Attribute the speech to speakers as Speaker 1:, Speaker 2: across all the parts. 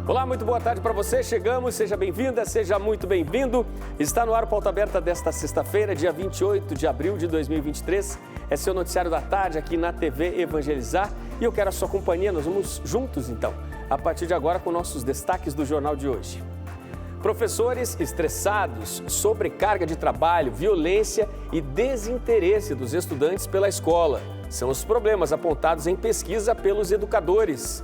Speaker 1: Olá, muito boa tarde para você. Chegamos, seja bem-vinda, seja muito bem-vindo. Está no ar o Pauta Aberta desta sexta-feira, dia 28 de abril de 2023. É seu noticiário da tarde aqui na TV Evangelizar. E eu quero a sua companhia, nós vamos juntos então, a partir de agora com nossos destaques do jornal de hoje. Professores estressados, sobrecarga de trabalho, violência e desinteresse dos estudantes pela escola. São os problemas apontados em pesquisa pelos educadores.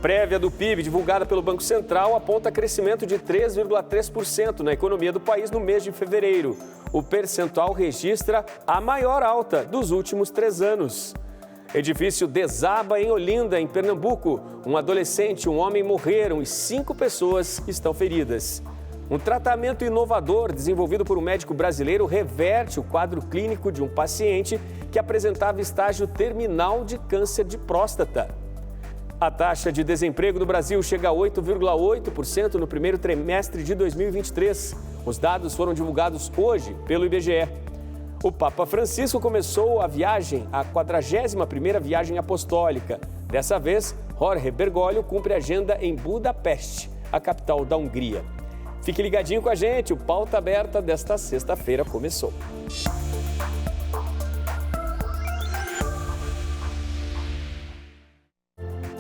Speaker 1: Prévia do PIB, divulgada pelo Banco Central, aponta crescimento de 3,3% na economia do país no mês de fevereiro. O percentual registra a maior alta dos últimos 3 anos. Edifício desaba em Olinda, em Pernambuco. Um adolescente e um homem morreram e 5 pessoas estão feridas. Um tratamento inovador desenvolvido por um médico brasileiro reverte o quadro clínico de um paciente que apresentava estágio terminal de câncer de próstata. A taxa de desemprego do Brasil chega a 8,8% no primeiro trimestre de 2023. Os dados foram divulgados hoje pelo IBGE. O Papa Francisco começou a 41ª viagem apostólica. Dessa vez, Jorge Bergoglio cumpre agenda em Budapeste, a capital da Hungria. Fique ligadinho com a gente, o Pauta Aberta desta sexta-feira começou.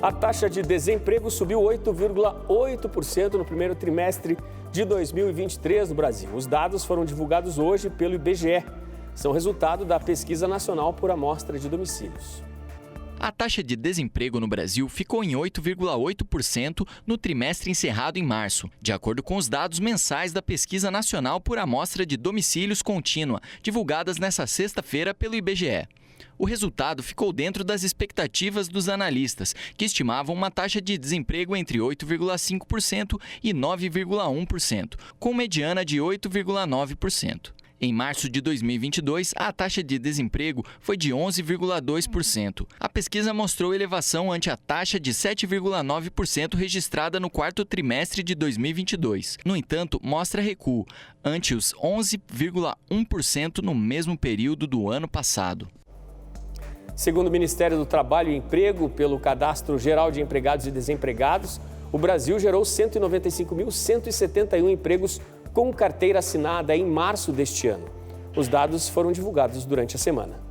Speaker 1: A taxa de desemprego subiu 8,8% no primeiro trimestre de 2023 no Brasil. Os dados foram divulgados hoje pelo IBGE. São resultado da Pesquisa Nacional por Amostra de Domicílios.
Speaker 2: A taxa de desemprego no Brasil ficou em 8,8% no trimestre encerrado em março, de acordo com os dados mensais da Pesquisa Nacional por Amostra de Domicílios Contínua, divulgadas nesta sexta-feira pelo IBGE. O resultado ficou dentro das expectativas dos analistas, que estimavam uma taxa de desemprego entre 8,5% e 9,1%, com mediana de 8,9%. Em março de 2022, a taxa de desemprego foi de 11,2%. A pesquisa mostrou elevação ante a taxa de 7,9% registrada no quarto trimestre de 2022. No entanto, mostra recuo, ante os 11,1% no mesmo período do ano passado.
Speaker 1: Segundo o Ministério do Trabalho e Emprego, pelo Cadastro Geral de Empregados e Desempregados, o Brasil gerou 195.171 empregos com carteira assinada em março deste ano. Os dados foram divulgados durante a semana.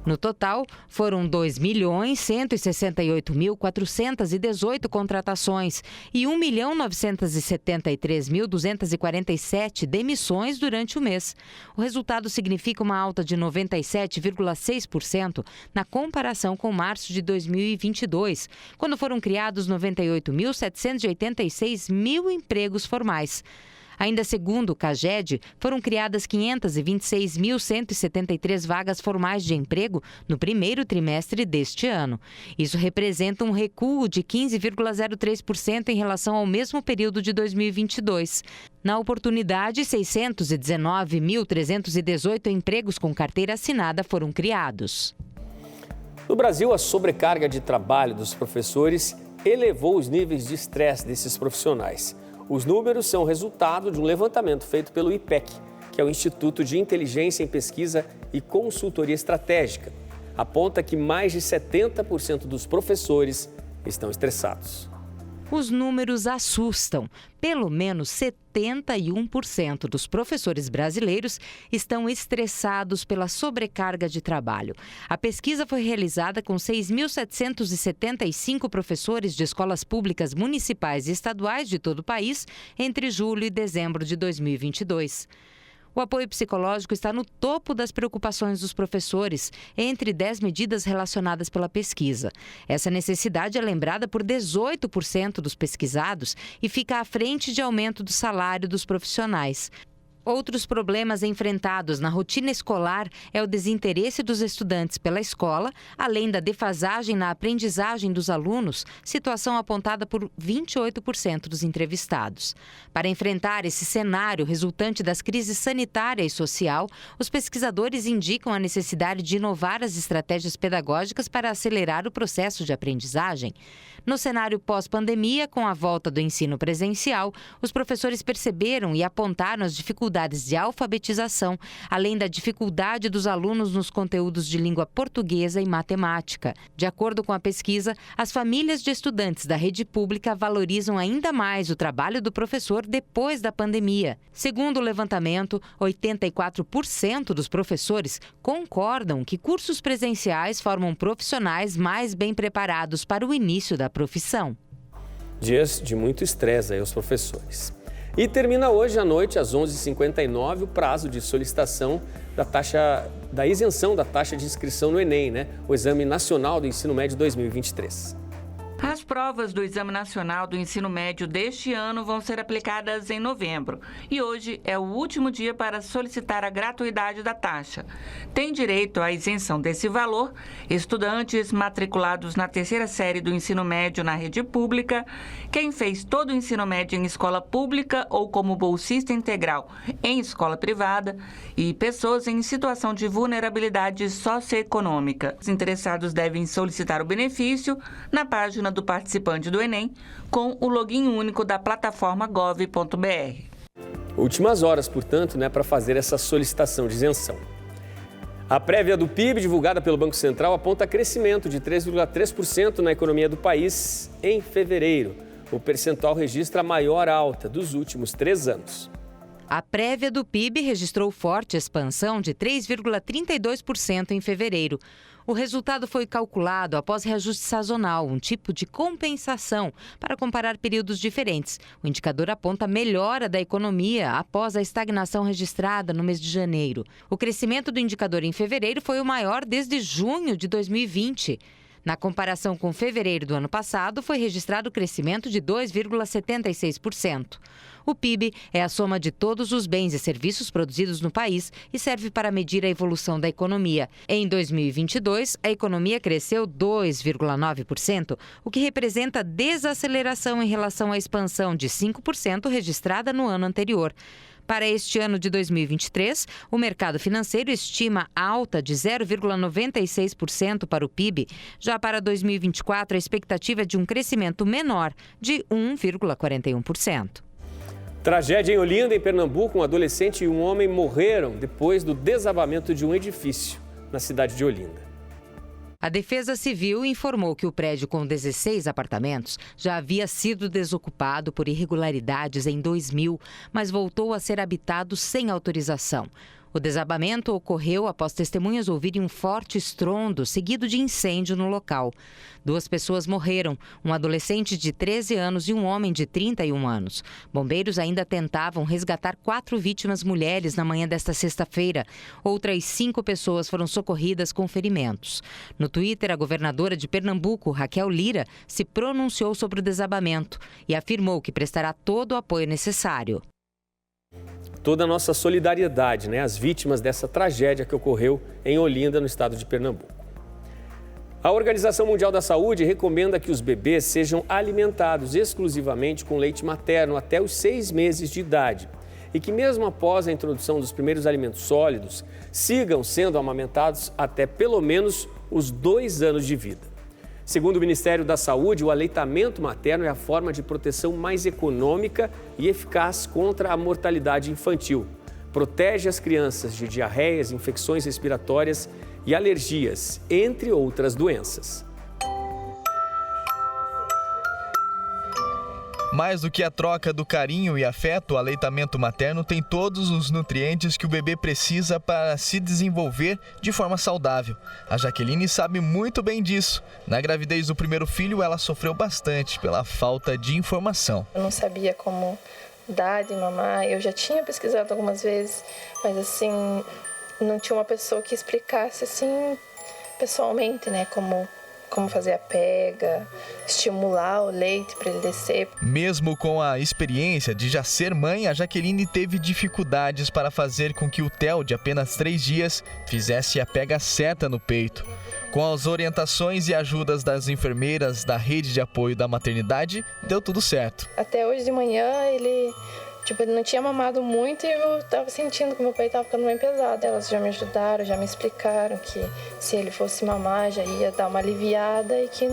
Speaker 3: No total, foram 2.168.418 contratações e 1.973.247 demissões durante o mês. O resultado significa uma alta de 97,6% na comparação com março de 2022, quando foram criados 98.786 empregos formais. Ainda segundo o CAGED, foram criadas 526.173 vagas formais de emprego no primeiro trimestre deste ano. Isso representa um recuo de 15,03% em relação ao mesmo período de 2022. Na oportunidade, 619.318 empregos com carteira assinada foram criados.
Speaker 1: No Brasil, a sobrecarga de trabalho dos professores elevou os níveis de estresse desses profissionais. Os números são resultado de um levantamento feito pelo IPEC, que é o Instituto de Inteligência em Pesquisa e Consultoria Estratégica. Aponta que mais de 70% dos professores estão estressados.
Speaker 3: Os números assustam. Pelo menos 71% dos professores brasileiros estão estressados pela sobrecarga de trabalho. A pesquisa foi realizada com 6.775 professores de escolas públicas municipais e estaduais de todo o país entre julho e dezembro de 2022. O apoio psicológico está no topo das preocupações dos professores, entre 10 medidas relacionadas pela pesquisa. Essa necessidade é lembrada por 18% dos pesquisados e fica à frente de aumento do salário dos profissionais. Outros problemas enfrentados na rotina escolar é o desinteresse dos estudantes pela escola, além da defasagem na aprendizagem dos alunos, situação apontada por 28% dos entrevistados. Para enfrentar esse cenário resultante das crises sanitária e social, os pesquisadores indicam a necessidade de inovar as estratégias pedagógicas para acelerar o processo de aprendizagem. No cenário pós-pandemia, com a volta do ensino presencial, os professores perceberam e apontaram as dificuldades dificuldades de alfabetização, além da dificuldade dos alunos nos conteúdos de língua portuguesa e matemática. De acordo com a pesquisa, as famílias de estudantes da rede pública valorizam ainda mais o trabalho do professor depois da pandemia. Segundo o levantamento, 84% dos professores concordam que cursos presenciais formam profissionais mais bem preparados para o início da profissão.
Speaker 1: Dias de muito estresse aí aos professores. E termina hoje à noite, às 11h59, o prazo de solicitação da isenção da taxa de inscrição no Enem, o Exame Nacional do Ensino Médio 2023.
Speaker 4: As provas do Exame Nacional do Ensino Médio deste ano vão ser aplicadas em novembro e hoje é o último dia para solicitar a gratuidade da taxa. Tem direito à isenção desse valor estudantes matriculados na terceira série do ensino médio na rede pública, quem fez todo o ensino médio em escola pública ou como bolsista integral em escola privada e pessoas em situação de vulnerabilidade socioeconômica. Os interessados devem solicitar o benefício na página do participante do Enem com o login único da plataforma gov.br.
Speaker 1: Últimas horas, portanto, para fazer essa solicitação de isenção. A prévia do PIB, divulgada pelo Banco Central, aponta crescimento de 3,3% na economia do país em fevereiro. O percentual registra a maior alta dos últimos 3 anos.
Speaker 3: A prévia do PIB registrou forte expansão de 3,32% em fevereiro. O resultado foi calculado após reajuste sazonal, um tipo de compensação para comparar períodos diferentes. O indicador aponta melhora da economia após a estagnação registrada no mês de janeiro. O crescimento do indicador em fevereiro foi o maior desde junho de 2020. Na comparação com fevereiro do ano passado, foi registrado crescimento de 2,76%. O PIB é a soma de todos os bens e serviços produzidos no país e serve para medir a evolução da economia. Em 2022, a economia cresceu 2,9%, o que representa desaceleração em relação à expansão de 5% registrada no ano anterior. Para este ano de 2023, o mercado financeiro estima alta de 0,96% para o PIB. Já para 2024, a expectativa é de um crescimento menor, de 1,41%.
Speaker 1: Tragédia em Olinda, em Pernambuco, um adolescente e um homem morreram depois do desabamento de um edifício na cidade de Olinda.
Speaker 3: A Defesa Civil informou que o prédio com 16 apartamentos já havia sido desocupado por irregularidades em 2000, mas voltou a ser habitado sem autorização. O desabamento ocorreu após testemunhas ouvirem um forte estrondo seguido de incêndio no local. 2 pessoas morreram, um adolescente de 13 anos e um homem de 31 anos. Bombeiros ainda tentavam resgatar 4 vítimas mulheres na manhã desta sexta-feira. Outras 5 pessoas foram socorridas com ferimentos. No Twitter, a governadora de Pernambuco, Raquel Lira, se pronunciou sobre o desabamento e afirmou que prestará todo o apoio necessário.
Speaker 1: Toda a nossa solidariedade, às vítimas dessa tragédia que ocorreu em Olinda, no estado de Pernambuco. A Organização Mundial da Saúde recomenda que os bebês sejam alimentados exclusivamente com leite materno até os 6 meses de idade e que mesmo após a introdução dos primeiros alimentos sólidos, sigam sendo amamentados até pelo menos os 2 anos de vida. Segundo o Ministério da Saúde, o aleitamento materno é a forma de proteção mais econômica e eficaz contra a mortalidade infantil. Protege as crianças de diarreias, infecções respiratórias e alergias, entre outras doenças.
Speaker 5: Mais do que a troca do carinho e afeto, o aleitamento materno tem todos os nutrientes que o bebê precisa para se desenvolver de forma saudável. A Jaqueline sabe muito bem disso. Na gravidez do primeiro filho, ela sofreu bastante pela falta de informação.
Speaker 6: Eu não sabia como dar de mamar. Eu já tinha pesquisado algumas vezes, mas assim, não tinha uma pessoa que explicasse assim pessoalmente, como fazer a pega, estimular o leite para ele descer.
Speaker 5: Mesmo com a experiência de já ser mãe, a Jaqueline teve dificuldades para fazer com que o Theo, de apenas 3 dias, fizesse a pega certa no peito. Com as orientações e ajudas das enfermeiras da rede de apoio da maternidade, deu tudo certo.
Speaker 6: Até hoje de manhã ele não tinha mamado muito e eu estava sentindo que meu peito estava ficando bem pesado. Elas já me ajudaram, já me explicaram que se ele fosse mamar já ia dar uma aliviada e que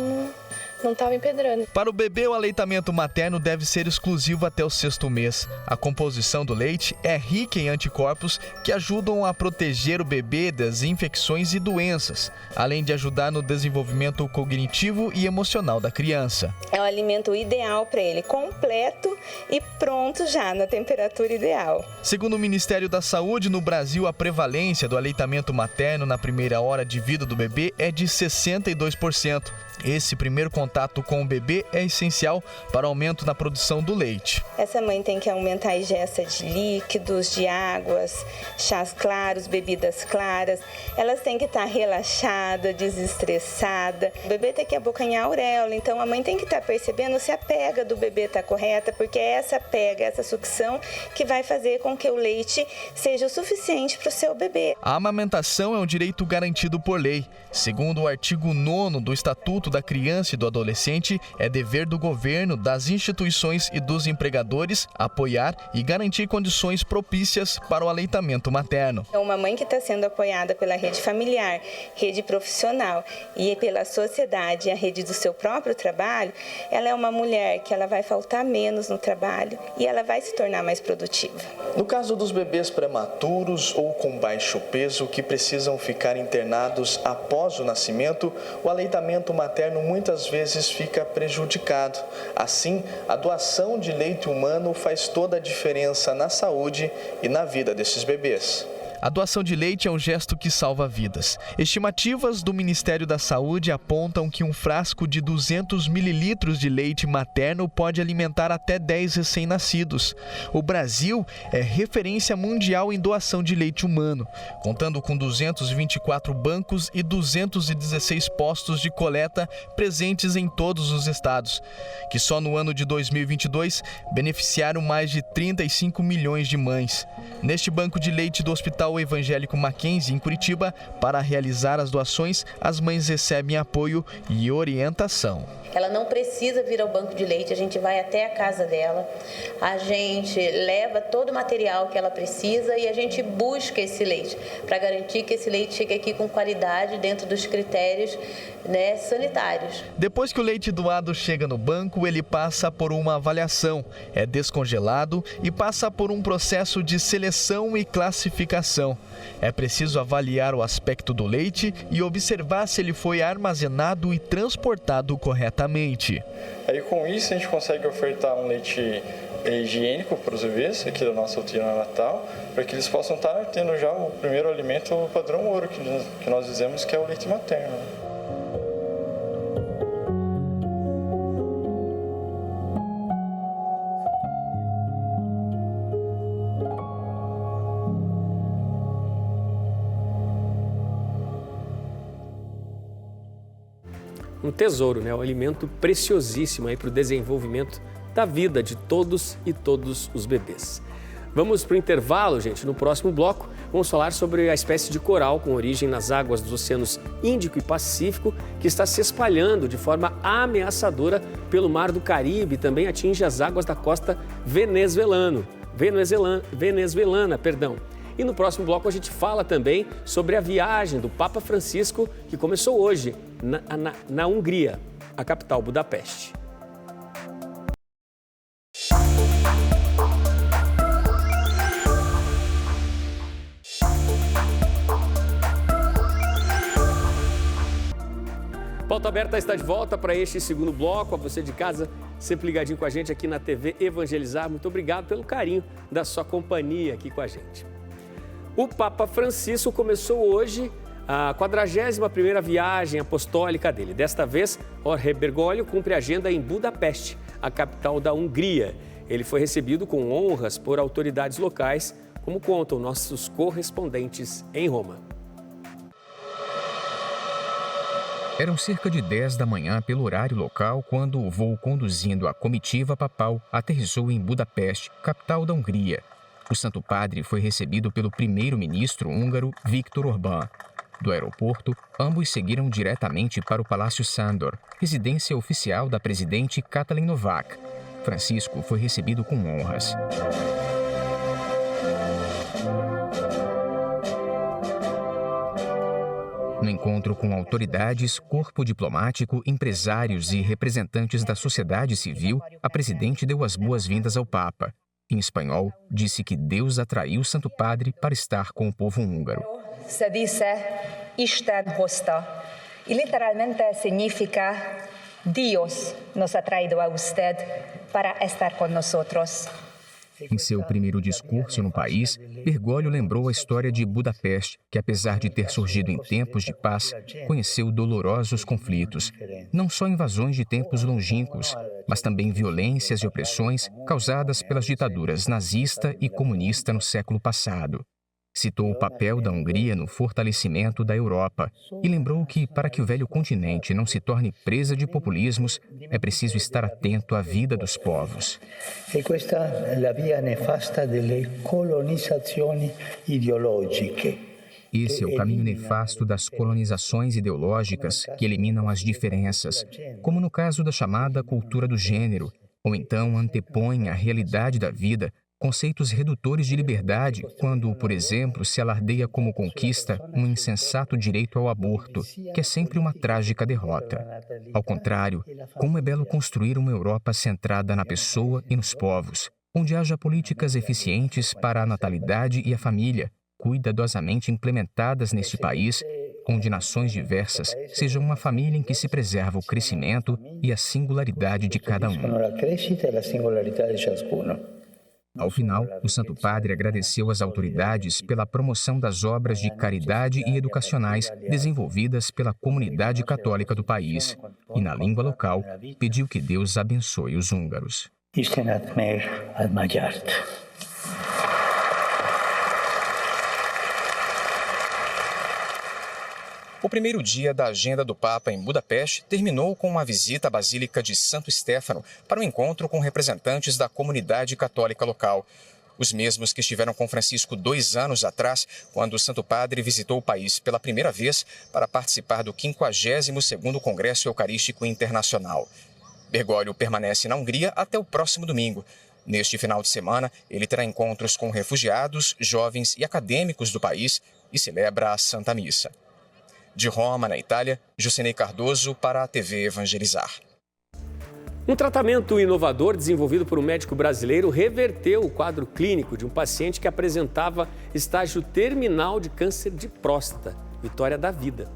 Speaker 6: não estava empedrando.
Speaker 5: Para o bebê, o aleitamento materno deve ser exclusivo até o 6º mês. A composição do leite é rica em anticorpos que ajudam a proteger o bebê das infecções e doenças, além de ajudar no desenvolvimento cognitivo e emocional da criança.
Speaker 7: É o alimento ideal para ele, completo e pronto já na temperatura ideal.
Speaker 5: Segundo o Ministério da Saúde, no Brasil, a prevalência do aleitamento materno na primeira hora de vida do bebê é de 62%. Esse primeiro contato com o bebê é essencial para o aumento na produção do leite.
Speaker 7: Essa mãe tem que aumentar a ingesta de líquidos, de águas, chás claros, bebidas claras. Elas têm que estar relaxada, desestressada. O bebê tem que abocanhar a auréola, então a mãe tem que estar percebendo se a pega do bebê está correta, porque é essa pega, essa sucção que vai fazer com que o leite seja o suficiente para o seu bebê.
Speaker 5: A amamentação é um direito garantido por lei. Segundo o artigo 9º do Estatuto da Criança e do Adolescente, é dever do governo, das instituições e dos empregadores apoiar e garantir condições propícias para o aleitamento materno.
Speaker 7: Uma mãe que está sendo apoiada pela rede familiar, rede profissional e pela sociedade e a rede do seu próprio trabalho, ela é uma mulher que ela vai faltar menos no trabalho e ela vai se tornar mais produtiva.
Speaker 5: No caso dos bebês prematuros ou com baixo peso que precisam ficar internados após o nascimento, o aleitamento materno muitas vezes fica prejudicado. Assim, a doação de leite humano faz toda a diferença na saúde e na vida desses bebês. A doação de leite é um gesto que salva vidas. Estimativas do Ministério da Saúde apontam que um frasco de 200 mililitros de leite materno pode alimentar até 10 recém-nascidos. O Brasil é referência mundial em doação de leite humano, contando com 224 bancos e 216 postos de coleta presentes em todos os estados, que só no ano de 2022 beneficiaram mais de 35 milhões de mães. Neste banco de leite do Hospital Evangélico Mackenzie, em Curitiba, para realizar as doações, as mães recebem apoio e orientação.
Speaker 8: Ela não precisa vir ao banco de leite, a gente vai até a casa dela, a gente leva todo o material que ela precisa e a gente busca esse leite, para garantir que esse leite chegue aqui com qualidade dentro dos critérios, sanitários.
Speaker 5: Depois que o leite doado chega no banco, ele passa por uma avaliação, é descongelado e passa por um processo de seleção e classificação. É preciso avaliar o aspecto do leite e observar se ele foi armazenado e transportado corretamente.
Speaker 9: Aí com isso a gente consegue ofertar um leite higiênico para os bebês aqui da nossa UTI natal, para que eles possam estar tendo já o primeiro alimento padrão ouro que nós dizemos que é o leite materno.
Speaker 1: Um tesouro, né? Um alimento preciosíssimo aí para o desenvolvimento da vida de todos e todos os bebês. Vamos para o intervalo, gente. No próximo bloco, vamos falar sobre a espécie de coral com origem nas águas dos oceanos Índico e Pacífico, que está se espalhando de forma ameaçadora pelo Mar do Caribe e também atinge as águas da costa venezuelana. E no próximo bloco a gente fala também sobre a viagem do Papa Francisco, que começou hoje na Hungria, a capital Budapeste. Pauta Aberta está de volta para este segundo bloco. A você de casa, sempre ligadinho com a gente aqui na TV Evangelizar. Muito obrigado pelo carinho da sua companhia aqui com a gente. O Papa Francisco começou hoje a 41ª viagem apostólica dele. Desta vez, Jorge Bergoglio cumpre a agenda em Budapeste, a capital da Hungria. Ele foi recebido com honras por autoridades locais, como contam nossos correspondentes em Roma.
Speaker 10: Eram cerca de 10 da manhã pelo horário local quando o voo conduzindo a comitiva papal aterrissou em Budapeste, capital da Hungria. O Santo Padre foi recebido pelo primeiro-ministro húngaro Viktor Orbán. Do aeroporto, ambos seguiram diretamente para o Palácio Sándor, residência oficial da presidente Katalin Novák. Francisco foi recebido com honras. No encontro com autoridades, corpo diplomático, empresários e representantes da sociedade civil, a presidente deu as boas-vindas ao Papa. Em espanhol, disse que Deus atraiu o Santo Padre para estar com o povo húngaro.
Speaker 11: Se dice Isten hozta, e literalmente significa Dios nos ha traído a usted para estar con nosotros.
Speaker 10: Em seu primeiro discurso no país, Bergoglio lembrou a história de Budapeste, que apesar de ter surgido em tempos de paz, conheceu dolorosos conflitos. Não só invasões de tempos longínquos, mas também violências e opressões causadas pelas ditaduras nazista e comunista no século passado. Citou o papel da Hungria no fortalecimento da Europa e lembrou que, para que o velho continente não se torne presa de populismos, é preciso estar atento à vida dos povos.
Speaker 12: E questa è la via nefasta delle colonizzazioni ideologiche.
Speaker 10: Esse é o caminho nefasto das colonizações ideológicas que eliminam as diferenças, como no caso da chamada cultura do gênero, ou então antepõem à realidade da vida conceitos redutores de liberdade quando, por exemplo, se alardeia como conquista um insensato direito ao aborto, que é sempre uma trágica derrota. Ao contrário, como é belo construir uma Europa centrada na pessoa e nos povos, onde haja políticas eficientes para a natalidade e a família, cuidadosamente implementadas neste país, onde nações diversas sejam uma família em que se preserva o crescimento e a singularidade de cada um. Ao final, o Santo Padre agradeceu às autoridades pela promoção das obras de caridade e educacionais desenvolvidas pela comunidade católica do país e, na língua local, pediu que Deus abençoe os húngaros. O primeiro dia da agenda do Papa em Budapeste terminou com uma visita à Basílica de Santo Stefano para um encontro com representantes da comunidade católica local. Os mesmos que estiveram com Francisco 2 anos atrás, quando o Santo Padre visitou o país pela primeira vez para participar do 52º Congresso Eucarístico Internacional. Bergoglio permanece na Hungria até o próximo domingo. Neste final de semana, ele terá encontros com refugiados, jovens e acadêmicos do país e celebra a Santa Missa. De Roma, na Itália, Jucenei Cardoso para a TV Evangelizar.
Speaker 1: Um tratamento inovador desenvolvido por um médico brasileiro reverteu o quadro clínico de um paciente que apresentava estágio terminal de câncer de próstata. Vitória da vida.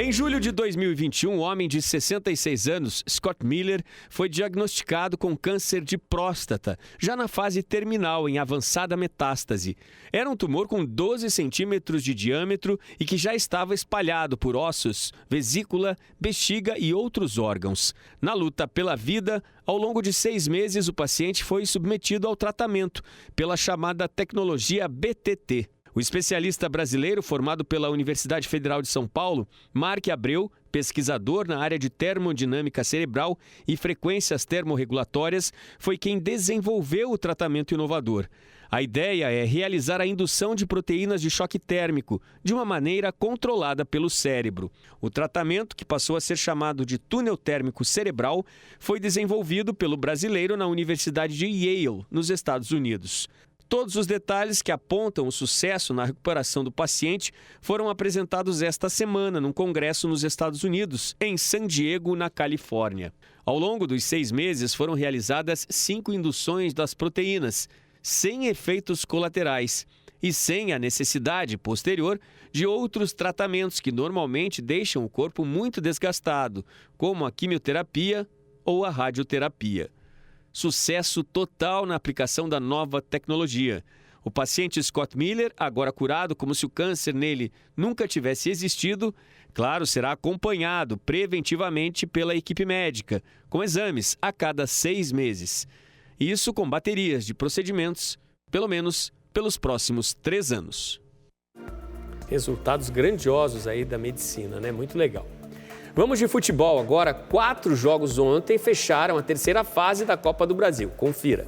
Speaker 1: Em julho de 2021, um homem de 66 anos, Scott Miller, foi diagnosticado com câncer de próstata, já na fase terminal, em avançada metástase. Era um tumor com 12 centímetros de diâmetro e que já estava espalhado por ossos, vesícula, bexiga e outros órgãos. Na luta pela vida, ao longo de 6 meses, o paciente foi submetido ao tratamento pela chamada tecnologia BTT. O especialista brasileiro, formado pela Universidade Federal de São Paulo, Mark Abreu, pesquisador na área de termodinâmica cerebral e frequências termorregulatórias, foi quem desenvolveu o tratamento inovador. A ideia é realizar a indução de proteínas de choque térmico de uma maneira controlada pelo cérebro. O tratamento, que passou a ser chamado de túnel térmico cerebral, foi desenvolvido pelo brasileiro na Universidade de Yale, nos Estados Unidos. Todos os detalhes que apontam o sucesso na recuperação do paciente foram apresentados esta semana num congresso nos Estados Unidos, em San Diego, na Califórnia. Ao longo dos 6 meses foram realizadas 5 induções das proteínas, sem efeitos colaterais e sem a necessidade posterior de outros tratamentos que normalmente deixam o corpo muito desgastado, como a quimioterapia ou a radioterapia. Sucesso total na aplicação da nova tecnologia. O paciente Scott Miller, agora curado como se o câncer nele nunca tivesse existido, claro, será acompanhado preventivamente pela equipe médica, com exames a cada 6 meses. Isso com baterias de procedimentos, pelo menos pelos próximos 3 anos. Resultados grandiosos aí da medicina, né? Muito legal. Vamos de futebol agora. 4 jogos ontem fecharam a terceira fase da Copa do Brasil. Confira.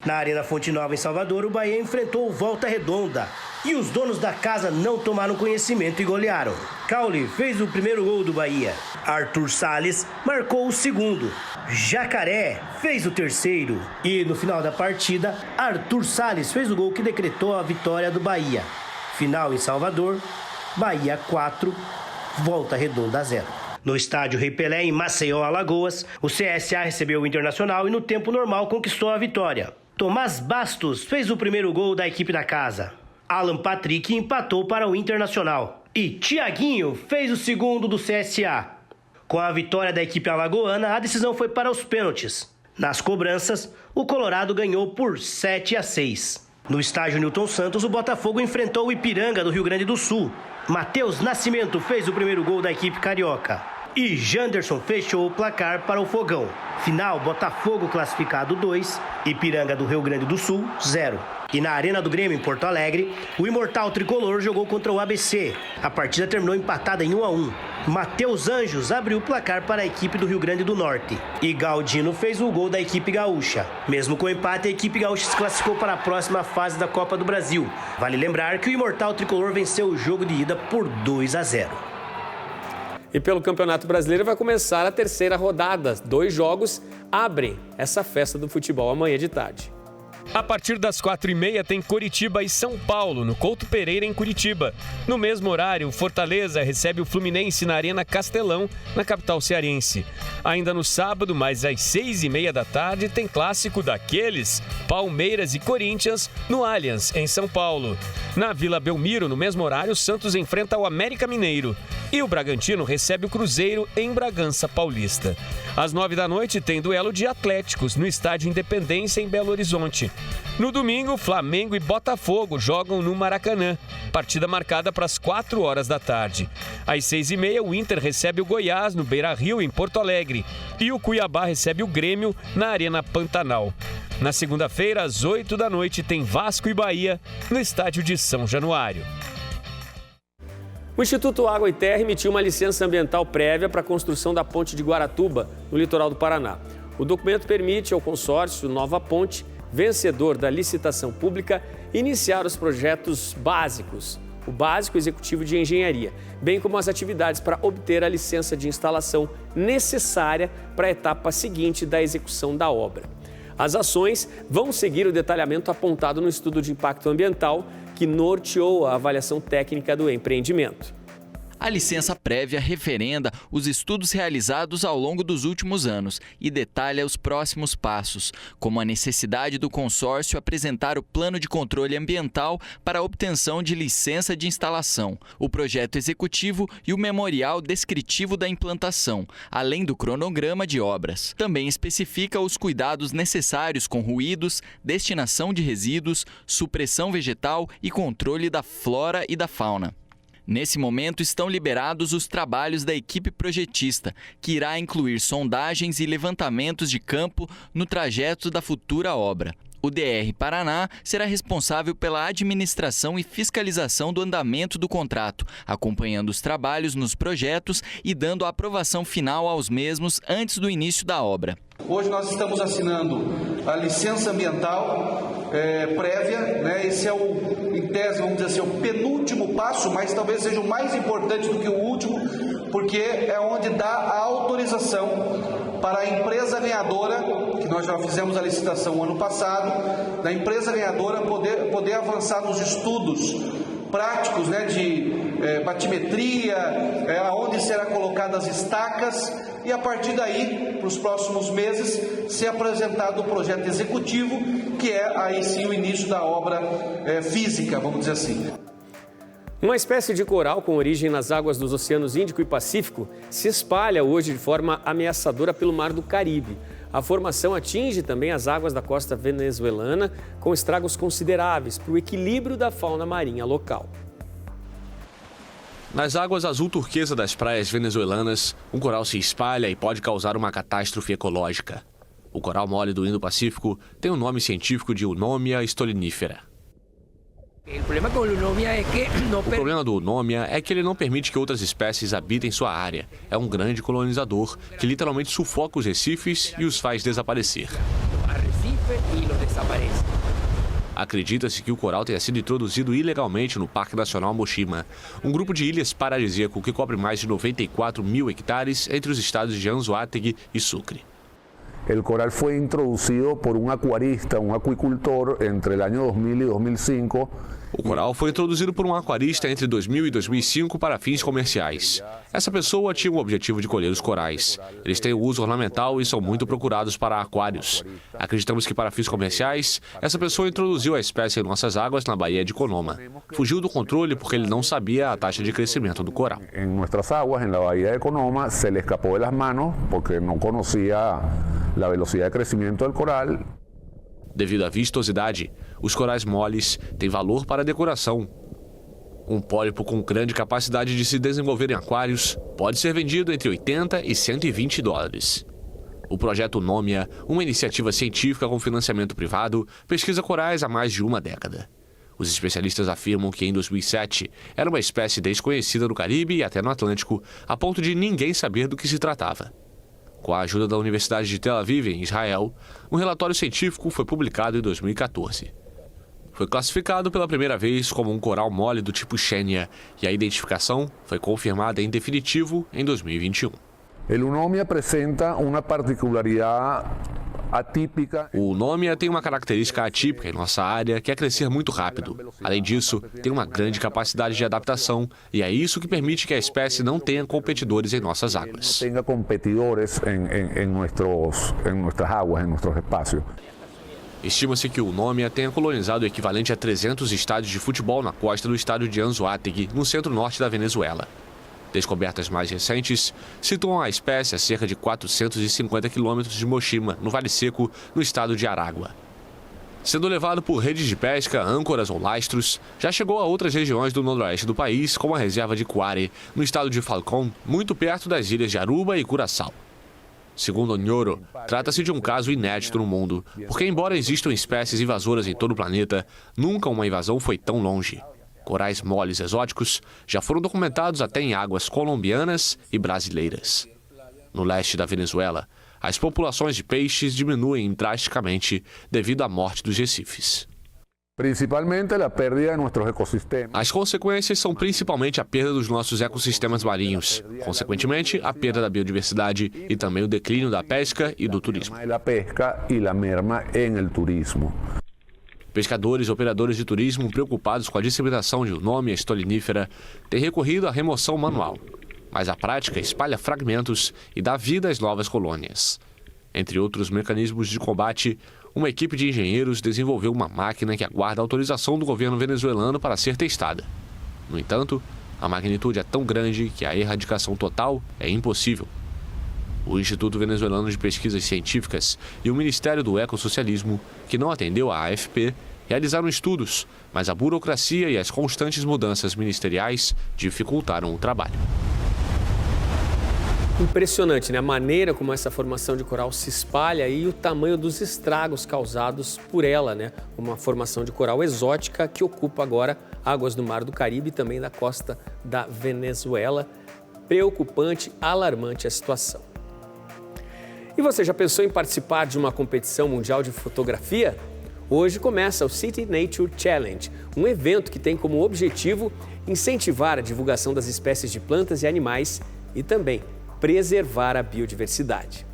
Speaker 13: Na Arena Fonte Nova, em Salvador, o Bahia enfrentou o Volta Redonda. E os donos da casa não tomaram conhecimento e golearam. Caule fez o primeiro gol do Bahia. Arthur Salles marcou o segundo. Jacaré fez o terceiro. E no final da partida, Arthur Salles fez o gol que decretou a vitória do Bahia. Final em Salvador, Bahia 4, Volta Redonda 0. No estádio Rei Pelé, em Maceió, Alagoas, o CSA recebeu o Internacional e no tempo normal conquistou a vitória. Tomás Bastos fez o primeiro gol da equipe da casa. Alan Patrick empatou para o Internacional. E Thiaguinho fez o segundo do CSA. Com a vitória da equipe alagoana, a decisão foi para os pênaltis. Nas cobranças, o Colorado ganhou por 7-6. No estádio Newton Santos, o Botafogo enfrentou o Ipiranga do Rio Grande do Sul. Matheus Nascimento fez o primeiro gol da equipe carioca. E Janderson fechou o placar para o Fogão. Final, Botafogo classificado 2, Ipiranga do Rio Grande do Sul 0. E na Arena do Grêmio, em Porto Alegre, o imortal tricolor jogou contra o ABC. A partida terminou empatada em 1-1. Matheus Anjos abriu o placar para a equipe do Rio Grande do Norte. E Galdino fez o gol da equipe gaúcha. Mesmo com o empate, a equipe gaúcha se classificou para a próxima fase da Copa do Brasil. Vale lembrar que o imortal tricolor venceu o jogo de ida por 2-0.
Speaker 1: E pelo Campeonato Brasileiro vai começar a terceira rodada. 2 jogos abrem essa festa do futebol amanhã de tarde. A partir das 4h30 tem Coritiba e São Paulo, no Couto Pereira, em Curitiba. No mesmo horário, o Fortaleza recebe o Fluminense na Arena Castelão, na capital cearense. Ainda no sábado, mais às 6h30 da tarde, tem clássico daqueles, Palmeiras e Corinthians, no Allianz, em São Paulo. Na Vila Belmiro, no mesmo horário, o Santos enfrenta o América Mineiro. E o Bragantino recebe o Cruzeiro em Bragança Paulista. Às 9 da noite tem duelo de Atléticos no Estádio Independência, em Belo Horizonte. No domingo, Flamengo e Botafogo jogam no Maracanã. Partida marcada para as 4 horas da tarde. Às 6h30, o Inter recebe o Goiás no Beira-Rio, em Porto Alegre. E o Cuiabá recebe o Grêmio na Arena Pantanal. Na segunda-feira, às 8 da noite, tem Vasco e Bahia no Estádio de São Januário. O Instituto Água e Terra emitiu uma licença ambiental prévia para a construção da ponte de Guaratuba, no litoral do Paraná. O documento permite ao consórcio Nova Ponte, vencedor da licitação pública, iniciar os projetos básicos, o básico executivo de engenharia, bem como as atividades para obter a licença de instalação necessária para a etapa seguinte da execução da obra. As ações vão seguir o detalhamento apontado no estudo de impacto ambiental que norteou a avaliação técnica do empreendimento.
Speaker 2: A licença prévia referenda os estudos realizados ao longo dos últimos anos e detalha os próximos passos, como a necessidade do consórcio apresentar o plano de controle ambiental para a obtenção de licença de instalação, o projeto executivo e o memorial descritivo da implantação, além do cronograma de obras. Também especifica os cuidados necessários com ruídos, destinação de resíduos, supressão vegetal e controle da flora e da fauna. Nesse momento, estão liberados os trabalhos da equipe projetista, que irá incluir sondagens e levantamentos de campo no trajeto da futura obra. O DR Paraná será responsável pela administração e fiscalização do andamento do contrato, acompanhando os trabalhos nos projetos e dando a aprovação final aos mesmos antes do início da obra.
Speaker 14: Hoje nós estamos assinando a licença ambiental prévia, né? Esse é em tese, vamos dizer assim, o penúltimo passo, mas talvez seja o mais importante do que o último, porque é onde dá a autorização para a empresa ganhadora, que nós já fizemos a licitação ano passado, da empresa ganhadora poder avançar nos estudos práticos, né, de batimetria, aonde serão colocadas estacas, e a partir daí, para os próximos meses, ser apresentado o projeto executivo, que é aí sim o início da obra física, vamos dizer assim.
Speaker 1: Uma espécie de coral com origem nas águas dos oceanos Índico e Pacífico se espalha hoje de forma ameaçadora pelo Mar do Caribe. A formação atinge também as águas da costa venezuelana, com estragos consideráveis para o equilíbrio da fauna marinha local.
Speaker 15: Nas águas azul turquesa das praias venezuelanas, um coral se espalha e pode causar uma catástrofe ecológica. O coral mole do Indo-Pacífico tem o nome científico de Eunomia stolonifera. O problema do Eunomia é que ele não permite que outras espécies habitem sua área. É um grande colonizador que literalmente sufoca os recifes e os faz desaparecer. Acredita-se que o coral tenha sido introduzido ilegalmente no Parque Nacional Moshima, um grupo de ilhas paradisíaco que cobre mais de 94 mil hectares entre os estados de Anzoátegui e Sucre.
Speaker 16: El coral fue introducido por un acuarista, un acuicultor, entre el año 2000 y 2005.
Speaker 15: O coral foi introduzido por um aquarista entre 2000 e 2005 para fins comerciais. Essa pessoa tinha o objetivo de colher os corais. Eles têm o uso ornamental e são muito procurados para aquários. Acreditamos que para fins comerciais, essa pessoa introduziu a espécie em nossas águas na Baía de Conoma. Fugiu do controle porque ele não sabia a taxa de crescimento do coral.
Speaker 16: Em nossas águas, na Baía de Conoma, se lhe escapou de las manos porque não conhecia a velocidade de crescimento do coral.
Speaker 15: Devido à vistosidade, os corais moles têm valor para a decoração. Um pólipo com grande capacidade de se desenvolver em aquários pode ser vendido entre 80 e 120 dólares. O projeto Nômia, uma iniciativa científica com financiamento privado, pesquisa corais há mais de uma década. Os especialistas afirmam que em 2007 era uma espécie desconhecida no Caribe e até no Atlântico, a ponto de ninguém saber do que se tratava. Com a ajuda da Universidade de Tel Aviv, em Israel, um relatório científico foi publicado em 2014. Foi classificado pela primeira vez como um coral mole do tipo Xenia e a identificação foi confirmada em definitivo em 2021.
Speaker 16: O Nômia apresenta uma particularidade atípica.
Speaker 15: O Nômia tem uma característica atípica em nossa área, que é crescer muito rápido. Além disso, tem uma grande capacidade de adaptação e é isso que permite que a espécie não tenha competidores em nossas águas.
Speaker 16: Não tenha competidores em nossas águas, em nossos espaços.
Speaker 15: Estima-se que o Nômia tenha colonizado o equivalente a 300 estádios de futebol na costa do estado de Anzoátegui, no centro-norte da Venezuela. Descobertas mais recentes situam a espécie a cerca de 450 quilômetros de Moshima, no Vale Seco, no estado de Aragua. Sendo levado por redes de pesca, âncoras ou lastros, já chegou a outras regiões do noroeste do país, como a reserva de Cuare, no estado de Falcón, muito perto das ilhas de Aruba e Curaçao. Segundo Onyoro, trata-se de um caso inédito no mundo, porque embora existam espécies invasoras em todo o planeta, nunca uma invasão foi tão longe. Corais moles exóticos já foram documentados até em águas colombianas e brasileiras. No leste da Venezuela, as populações de peixes diminuem drasticamente devido à morte dos recifes.
Speaker 16: Principalmente a perda de nossos ecossistemas.
Speaker 15: As consequências são principalmente a perda dos nossos ecossistemas marinhos, consequentemente a perda da biodiversidade e também o declínio da pesca e do turismo.
Speaker 16: A pesca e a merma no turismo.
Speaker 15: Pescadores e operadores de turismo preocupados com a disseminação de Nômia stolonifera têm recorrido à remoção manual, mas a prática espalha fragmentos e dá vida às novas colônias. Entre outros mecanismos de combate, uma equipe de engenheiros desenvolveu uma máquina que aguarda a autorização do governo venezuelano para ser testada. No entanto, a magnitude é tão grande que a erradicação total é impossível. O Instituto Venezuelano de Pesquisas Científicas e o Ministério do Ecossocialismo, que não atendeu à AFP, realizaram estudos, mas a burocracia e as constantes mudanças ministeriais dificultaram o trabalho.
Speaker 1: Impressionante, né? A maneira como essa formação de coral se espalha e o tamanho dos estragos causados por ela, né? Uma formação de coral exótica que ocupa agora águas do Mar do Caribe e também da costa da Venezuela. Preocupante, alarmante a situação. E você já pensou em participar de uma competição mundial de fotografia? Hoje começa o City Nature Challenge, um evento que tem como objetivo incentivar a divulgação das espécies de plantas e animais e também preservar a biodiversidade.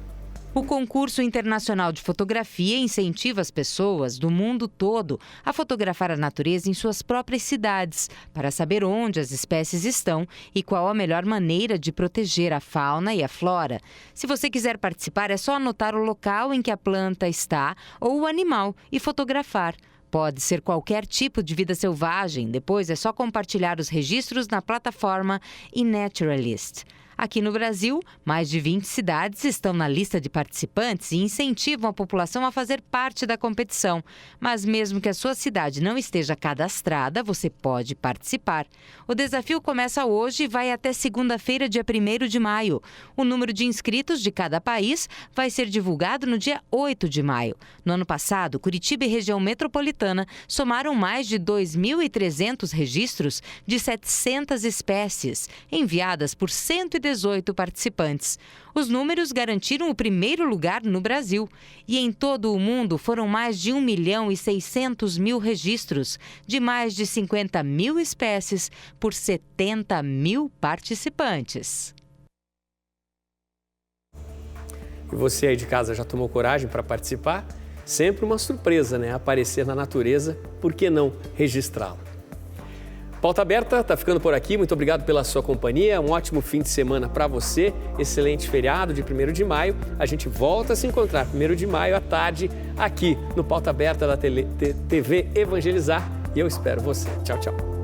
Speaker 3: O concurso internacional de fotografia incentiva as pessoas do mundo todo a fotografar a natureza em suas próprias cidades, para saber onde as espécies estão e qual a melhor maneira de proteger a fauna e a flora. Se você quiser participar, é só anotar o local em que a planta está ou o animal e fotografar. Pode ser qualquer tipo de vida selvagem, depois é só compartilhar os registros na plataforma eNaturalist. Aqui no Brasil, mais de 20 cidades estão na lista de participantes e incentivam a população a fazer parte da competição. Mas mesmo que a sua cidade não esteja cadastrada, você pode participar. O desafio começa hoje e vai até segunda-feira, dia 1º de maio. O número de inscritos de cada país vai ser divulgado no dia 8 de maio. No ano passado, Curitiba e região metropolitana somaram mais de 2.300 registros de 700 espécies, enviadas por 118 participantes. Os números garantiram o primeiro lugar no Brasil. E em todo o mundo foram mais de 1.600.000 registros de mais de 50.000 espécies por 70.000 participantes.
Speaker 1: E você aí de casa já tomou coragem para participar? Sempre uma surpresa, né? Aparecer na natureza, por que não registrá-la? Pauta Aberta está ficando por aqui. Muito obrigado pela sua companhia. Um ótimo fim de semana para você. Excelente feriado de 1º de maio. A gente volta a se encontrar 1º de maio à tarde aqui no Pauta Aberta da TV Evangelizar. E eu espero você. Tchau, tchau.